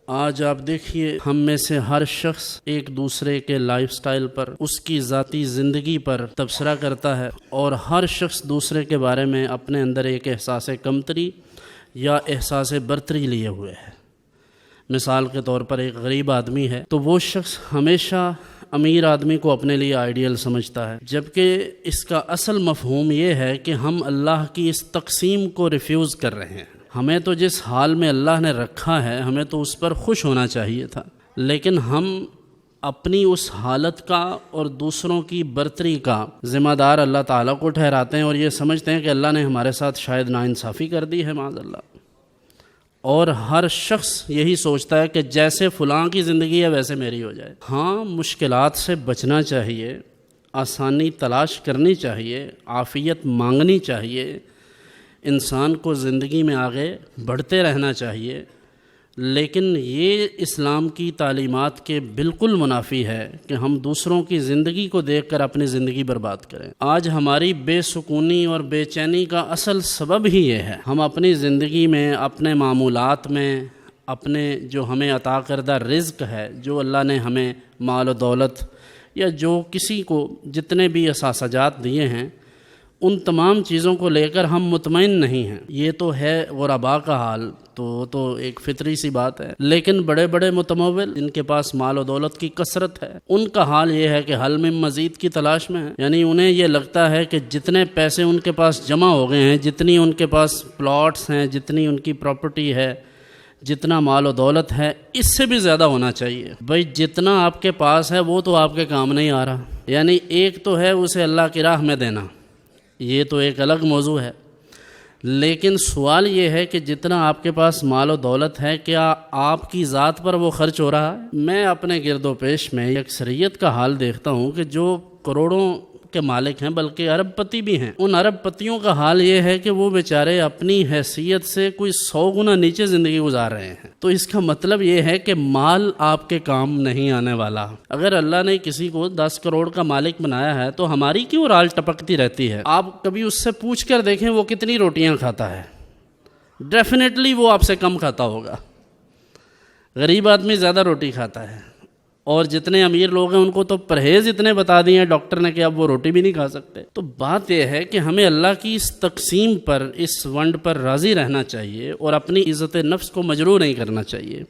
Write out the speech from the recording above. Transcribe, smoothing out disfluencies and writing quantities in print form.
آج آپ دیکھیے ہم میں سے ہر شخص ایک دوسرے کے لائف سٹائل پر، اس کی ذاتی زندگی پر تبصرہ کرتا ہے، اور ہر شخص دوسرے کے بارے میں اپنے اندر ایک احساس کمتری یا احساس برتری لیے ہوئے ہے۔ مثال کے طور پر ایک غریب آدمی ہے تو وہ شخص ہمیشہ امیر آدمی کو اپنے لیے آئیڈیل سمجھتا ہے، جبکہ اس کا اصل مفہوم یہ ہے کہ ہم اللہ کی اس تقسیم کو ریفیوز کر رہے ہیں۔ ہمیں تو جس حال میں اللہ نے رکھا ہے ہمیں تو اس پر خوش ہونا چاہیے تھا، لیکن ہم اپنی اس حالت کا اور دوسروں کی برتری کا ذمہ دار اللہ تعالیٰ کو ٹھہراتے ہیں، اور یہ سمجھتے ہیں کہ اللہ نے ہمارے ساتھ شاید ناانصافی کر دی ہے معاذ اللہ۔ اور ہر شخص یہی سوچتا ہے کہ جیسے فلاں کی زندگی ہے ویسے میری ہو جائے۔ ہاں، مشکلات سے بچنا چاہیے، آسانی تلاش کرنی چاہیے، عافیت مانگنی چاہیے، انسان کو زندگی میں آگے بڑھتے رہنا چاہیے، لیکن یہ اسلام کی تعلیمات کے بالکل منافی ہے کہ ہم دوسروں کی زندگی کو دیکھ کر اپنی زندگی برباد کریں۔ آج ہماری بے سکونی اور بے چینی کا اصل سبب ہی یہ ہے، ہم اپنی زندگی میں، اپنے معمولات میں، اپنے جو ہمیں عطا کردہ رزق ہے، جو اللہ نے ہمیں مال و دولت یا جو کسی کو جتنے بھی اثاثجات دیے ہیں، ان تمام چیزوں کو لے کر ہم مطمئن نہیں ہیں۔ یہ تو ہے غرباء کا حال، تو ایک فطری سی بات ہے، لیکن بڑے بڑے متمول جن کے پاس مال و دولت کی کثرت ہے، ان کا حال یہ ہے کہ حل میں مزید کی تلاش میں ہے۔ یعنی انہیں یہ لگتا ہے کہ جتنے پیسے ان کے پاس جمع ہو گئے ہیں، جتنی ان کے پاس پلاٹس ہیں، جتنی ان کی پراپرٹی ہے، جتنا مال و دولت ہے، اس سے بھی زیادہ ہونا چاہیے۔ بھائی جتنا آپ کے پاس ہے وہ تو آپ کے کام نہیں آ رہا، یعنی ایک تو ہے اسے اللہ کی راہ میں دینا، یہ تو ایک الگ موضوع ہے، لیکن سوال یہ ہے کہ جتنا آپ کے پاس مال و دولت ہے کیا آپ کی ذات پر وہ خرچ ہو رہا ہے؟ میں اپنے گرد و پیش میں اکثریت کا حال دیکھتا ہوں کہ جو کروڑوں کے مالک ہیں، بلکہ ارب پتی بھی ہیں، ان ارب پتیوں کا حال یہ ہے کہ وہ بیچارے اپنی حیثیت سے کوئی 100 گنا نیچے زندگی گزار رہے ہیں۔ تو اس کا مطلب یہ ہے کہ مال آپ کے کام نہیں آنے والا۔ اگر اللہ نے کسی کو 10 کروڑ کا مالک بنایا ہے تو ہماری کیوں رال ٹپکتی رہتی ہے؟ آپ کبھی اس سے پوچھ کر دیکھیں وہ کتنی روٹیاں کھاتا ہے، ڈیفینیٹلی وہ آپ سے کم کھاتا ہوگا۔ غریب آدمی زیادہ روٹی کھاتا ہے، اور جتنے امیر لوگ ہیں ان کو تو پرہیز اتنے بتا دیے ہیں ڈاکٹر نے کہ اب وہ روٹی بھی نہیں کھا سکتے۔ تو بات یہ ہے کہ ہمیں اللہ کی اس تقسیم پر، اس ونڈ پر راضی رہنا چاہیے اور اپنی عزت نفس کو مجروح نہیں کرنا چاہیے۔